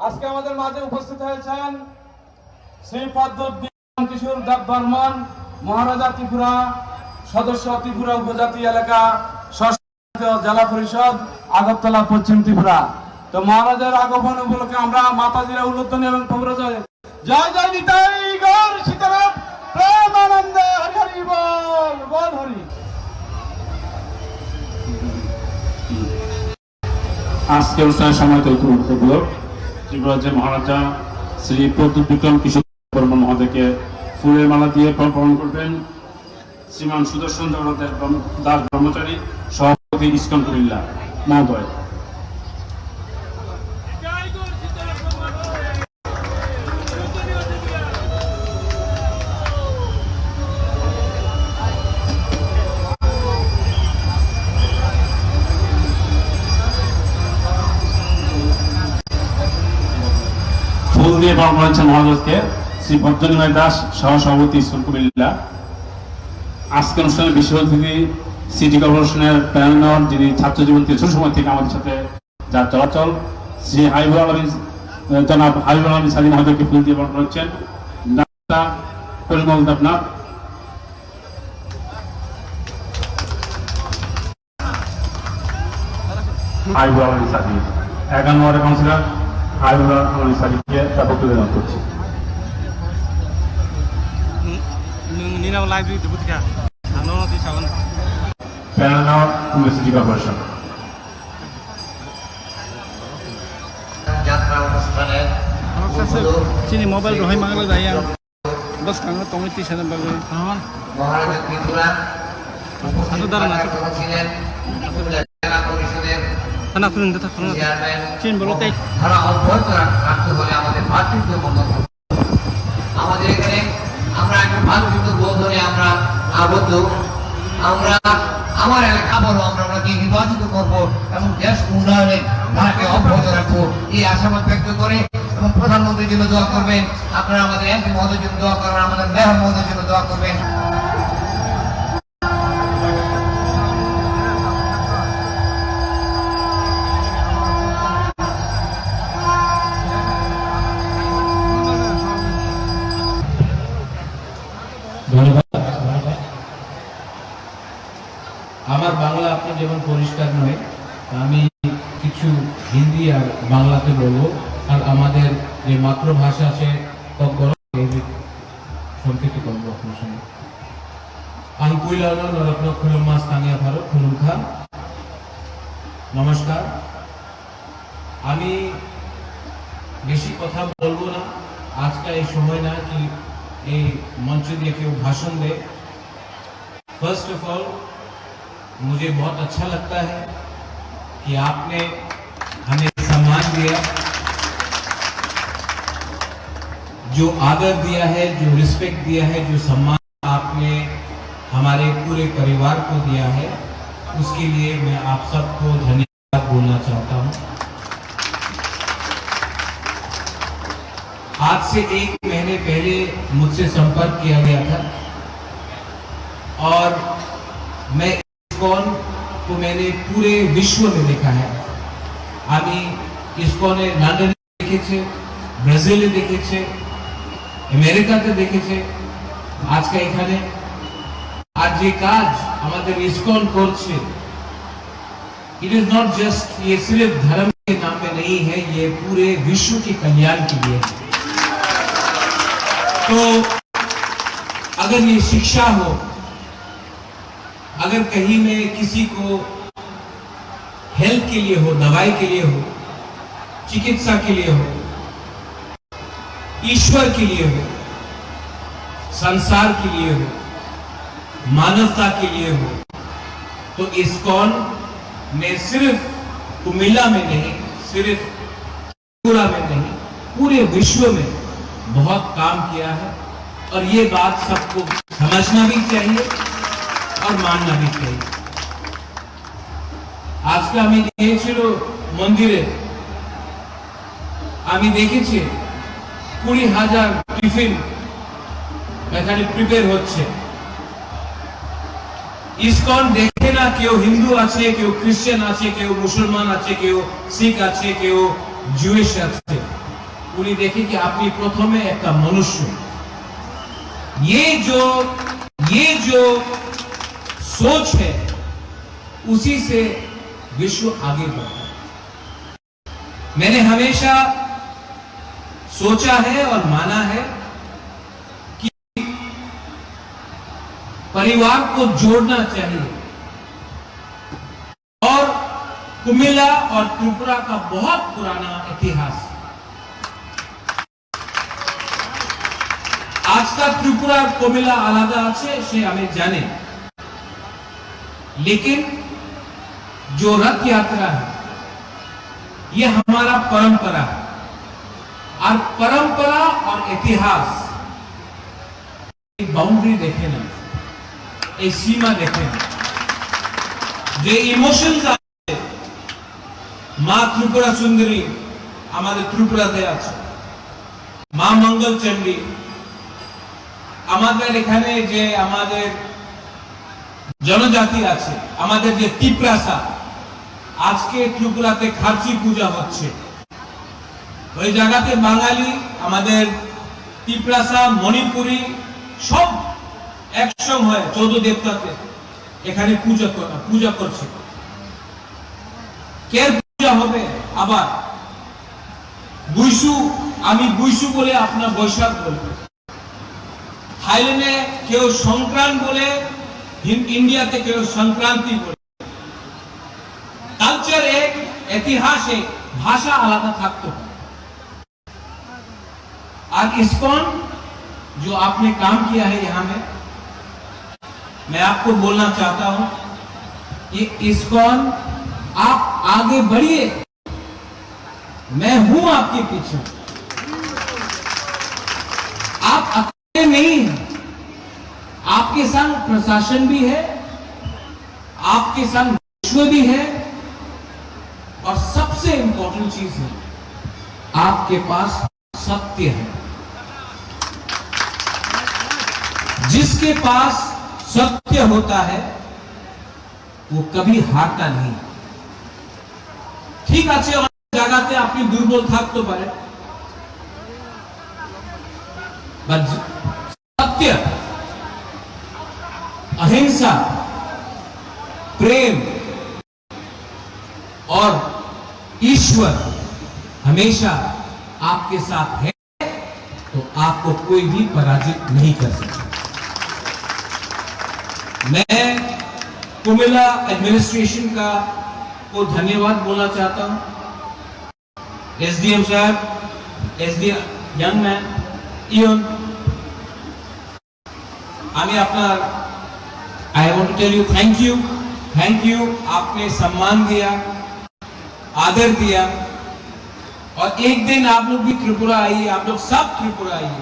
আজকে আমাদের মাঝে উপস্থিত হয়েছেন শ্রী পদ্মুদ্দিন কিশোর দেব বর্মন, মহারাজা ত্রিপুরা সদস্য, ত্রিপুরা উপজাতি এলাকা জেলা পরিষদ, আগরতলা, পশ্চিম ত্রিপুরা। তো মহারাজার আগমন উপলক্ষে আমরা মাতাজিরা উল্লতনী এবং জয় জয় নিতাই গৌর সীতারাম প্রেমানন্দে হরি হরি বল বল হরি। আজকে অনুষ্ঠানের সময় ত্রিপুরাজ্যের মহারাজা শ্রী পদ্মবিক্রম কিশোর বর্মন মহোদয়কে ফুলের মালা দিয়ে প্রণাম করবেন শ্রীমান সুদর্শন দাস ব্রহ্মচারী, সভাপতি ইস্কন কুমিল্লা মহোদয়। ফুল দিয়ে বরণ করেছেন মহারাজকে শ্রী পদ্মনিময় দাস, সহসভাপতি ইস্কন কুমিল্লা। আজকে অনুষ্ঠানের বিশেষ অতিথি সিটি কর্পোরেশনের প্যানেল, যিনি ছাত্র জীবন থেকে ছোট সময় থেকে আমাদের সাথে যার চলাচল, শ্রী হাবিবুল আলমী, জনাব হাবিবুল আলমী সালী মহোদয়কে ফুল দিয়ে বরণ করেছেন। পরিমল দেবনাথ, হাবিবুল আলমী সালী 11 নম্বরের কাউন্সিলর হাবিবুল আলমী সালীকে তার বক্তব্য দান করছি। সিটি কর্পোরেশন যাত্রা অনুষ্ঠানের চিনি মোবাইল রহিম বাংলা যাই বস কাঙ্গা তুমি 30,000 বাগবে মহারাজা ত্রিপুরা ছিলেন জেলা পরিষদের চেয়ারম্যান। চিন বলতে ধারা অব্যাহত রাখতে হলে আমাদের ভাতৃত্ব বন্ধন, আমাদের এখানে আমরা একটা ভাতৃত্ব বোধনে আমরা আবদ্ধ। আমরা আমার এলাকা বলো আমরা ওনাকে নির্বাচিত করবো এবং দেশ উন্নয়নে ধারাকে অব্যাহত রাখবো, এই আশাবাদ ব্যক্ত করে এবং প্রধানমন্ত্রীর জন্য দোয়া করবেন। আপনারা আমাদের এমপি মহোদয়ের জন্য দোয়া করবেন, আমাদের মেয়র মহোদয়ের জন্য দোয়া করবেন। আমার বাংলা আপনার যেমন পরিষ্কার নয়, আমি কিছু হিন্দি আর বাংলাতে বলবো। আর আমাদের যে মাতৃভাষা আছে সংক্ষিপ্ত করবো আপনার সঙ্গে। আঙ্কুইলানো নরত্ন খুলুম্মা স্থানীয় ভারত খুলুম খান। নমস্কার, আমি বেশি কথা বলবো না, আজকে এই সময় না কি এই মঞ্চ দিয়ে কেউ ভাষণ दे। फर्स्ट ऑफ ऑल मुझे बहुत अच्छा लगता है कि आपने हमें सम्मान दिया, जो आदर दिया है, जो रिस्पेक्ट दिया है, जो सम्मान आपने हमारे पूरे परिवार को दिया है, उसके लिए मैं आप सबको धन्यवाद बोलना चाहता हूं। आज से 1 महीने पहले मुझसे संपर्क किया गया था और मैं इस्कॉन को मैंने पूरे विश्व में देखा है। আমি ইসকনে লন্ডনে দেখেছি, ব্রাজিলে দেখেছি, আমেরিকাতে দেখেছি, আজকে এখানে। আর যে কাজ আমাদের ইসকন করছে, इट इज नॉट जस्ट, ये सिर्फ धर्म के नाम में नहीं है, ये पूरे विश्व के कल्याण के लिए है। तो अगर ये शिक्षा हो, अगर कहीं में किसी को हेल्थ के लिए हो, दवाई के लिए हो, चिकित्सा के लिए हो, ईश्वर के लिए हो, संसार के लिए हो, मानवता के लिए हो, तो इस्कॉन ने सिर्फ कुमिल्ला में नहीं, सिर्फ त्रिपुरा में नहीं, पूरे विश्व में बहुत काम किया है। और ये बात सबको समझना भी चाहिए और मानना भी चाहिए। আজকে আমি গিয়েছিল মন্দিরে, আমি দেখেছি 20,000 টিফিন এখানে প্রিপেয়ার হচ্ছে। ইসকন দেখে না কেউ হিন্দু আছে, কেউ খ্রিস্টান আছে, কেউ মুসলমান আছে, কেউ শিখ আছে, কেউ জুইশ আছে। उन्हें देखे कि अपनी प्रथमे एक मनुष्य ये जो सोच है उसी से विश्व आगे बढ़ता है। मैंने हमेशा सोचा है और माना है कि परिवार को जोड़ना चाहिए और कुमिल्ला और त्रिपुरा का बहुत पुराना इतिहास। आज का त्रिपुरा और कुमिल्ला आलादा আছে সে আমি জানি, लेकिन जो रथ यात्रा है ये हमारा परंपरा है और परंपरा और इतिहास एक बाउंड्री देखे ना, एक सीमा देखे ना, যে ইমোশনস আছে মা ত্রিপুরা সুন্দরী আমাদের ত্রিপুরাতে আছে, মা মঙ্গল চণ্ডী আমাদের এখানে যে আমাদের জনজাতি আছে, আমাদের যে তিপ্রাসা আজকে ত্রিপুরাতে খার্চি পূজা হচ্ছে, ওই জায়গাতে বাঙালি আমাদের তিপ্রাসা মণিপুরি সব একসঙ্গে হয় 14 দেবতাতে এখানে পূজা করছে। কে পূজা হবে আবার বুইসু, আমি বুইসু বলে আপনার বৈশাখ বলবো, থাইল্যান্ডে কেউ সংক্রান্ত বলে, ইন্ডিয়াতে কেউ সংক্রান্তি বলে। কালচার এক, ইতিহাস এক, भाषा आलादा থাকতো। और इस्कॉन जो आपने काम किया है यहां में, मैं आपको बोलना चाहता हूं कि इस्कॉन आप आगे बढ़िए, मैं हूं आपके पीछे। आप अकेले नहीं हैं, आपके संग प्रशासन भी है, आपके संग विश्व भी है, और सबसे इंपॉर्टेंट चीज है आपके पास सत्य है। जिसके पास सत्य होता है वो कभी हारता नहीं। ठीक আছে অনেক জায়গাতে আপনি দুর্বল থাকতে পারে, বাট सत्य, अहिंसा, प्रेम और ईश्वर हमेशा आपके साथ है, तो आपको कोई भी पराजित नहीं कर सकता। मैं कुमिल्ला एडमिनिस्ट्रेशन का को धन्यवाद बोलना चाहता हूं। एसडीएम साहब, एसडीएम यंग मैन इवन, আমি আপনার I want to tell you thank you. आपने सम्मान दिया, आदर दिया, और एक दिन आप लोग भी त्रिपुरा आइए, आप लोग सब त्रिपुरा आइए,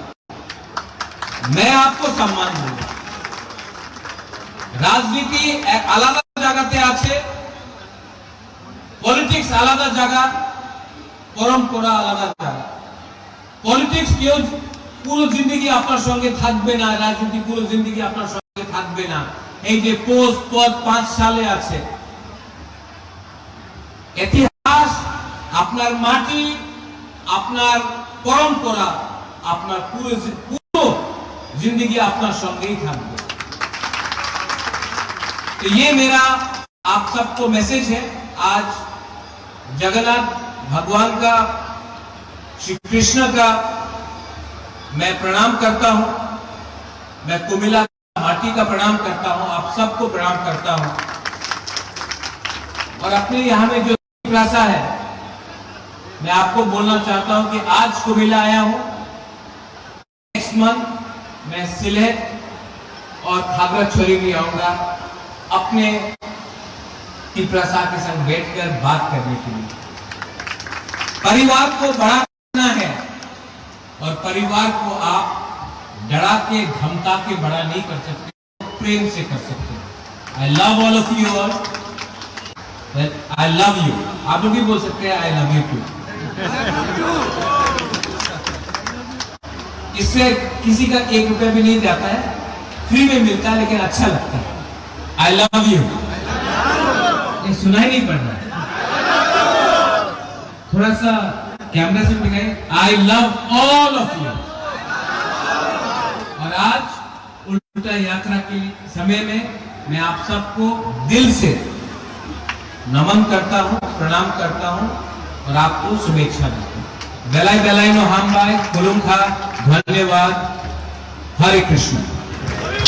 मैं आपको सम्मान दूंगा। राजनीति एक आलादा জায়গাতে আছে, পলিটিক্স আলাদা জায়গা, পরম্পরা আলাদা জায়গা। পলিটিক্স কেউ পুরো জিন্দগি আপনার সঙ্গে থাকবে না, রাজনীতি পুরো জিন্দগি আপনার সঙ্গে থাকবে না। এই যে পোস্ট পদ 5 সালে আছে, ইতিহাস, আপনার মাটি, আপনার পরম্পরা, আপনার পুরো जिंदगी আপনার সঙ্গেই থাকবে। तो ये मेरा आप सबको मैसेज है। आज जगन्नाथ भगवान का, श्री कृष्ण का मैं प्रणाम करता हूं, मैं कुमिल्ला माटी का प्रणाम करता हूं, आप सबको प्रणाम करता हूं। और अपने यहां में जो भाषा है, मैं आपको बोलना चाहता हूं कि आज कुमिल्ला आया हूं, नेक्स्ट मंथ मैं सिलेट और खागड़ाछड़ी भी आऊंगा अपने तिप्रासा के संग बैठकर बात करने के लिए। परिवार को बड़ा करना है और परिवार को आप डरा के धमका के बड़ा नहीं कर सकते, प्रेम से कर सकते। I love all of you all, I love you. आप लोग भी बोल सकते हैं आई लव यू टू। इससे किसी का 1 रुपया भी नहीं जाता है, फ्री में मिलता है, लेकिन अच्छा लगता है। I love you. ये सुनाई नहीं पड़ रहा, थोड़ा सा कैमरा से दिखाएं, I love all of you. और आज उल्टा यात्रा के समय में मैं आप सबको दिल से नमन करता हूं, प्रणाम करता हूं और आपको शुभेच्छा देता हूं। बेलाई बेलाई नो हम बाय खुलुम खा, धन्यवाद, हरे कृष्ण।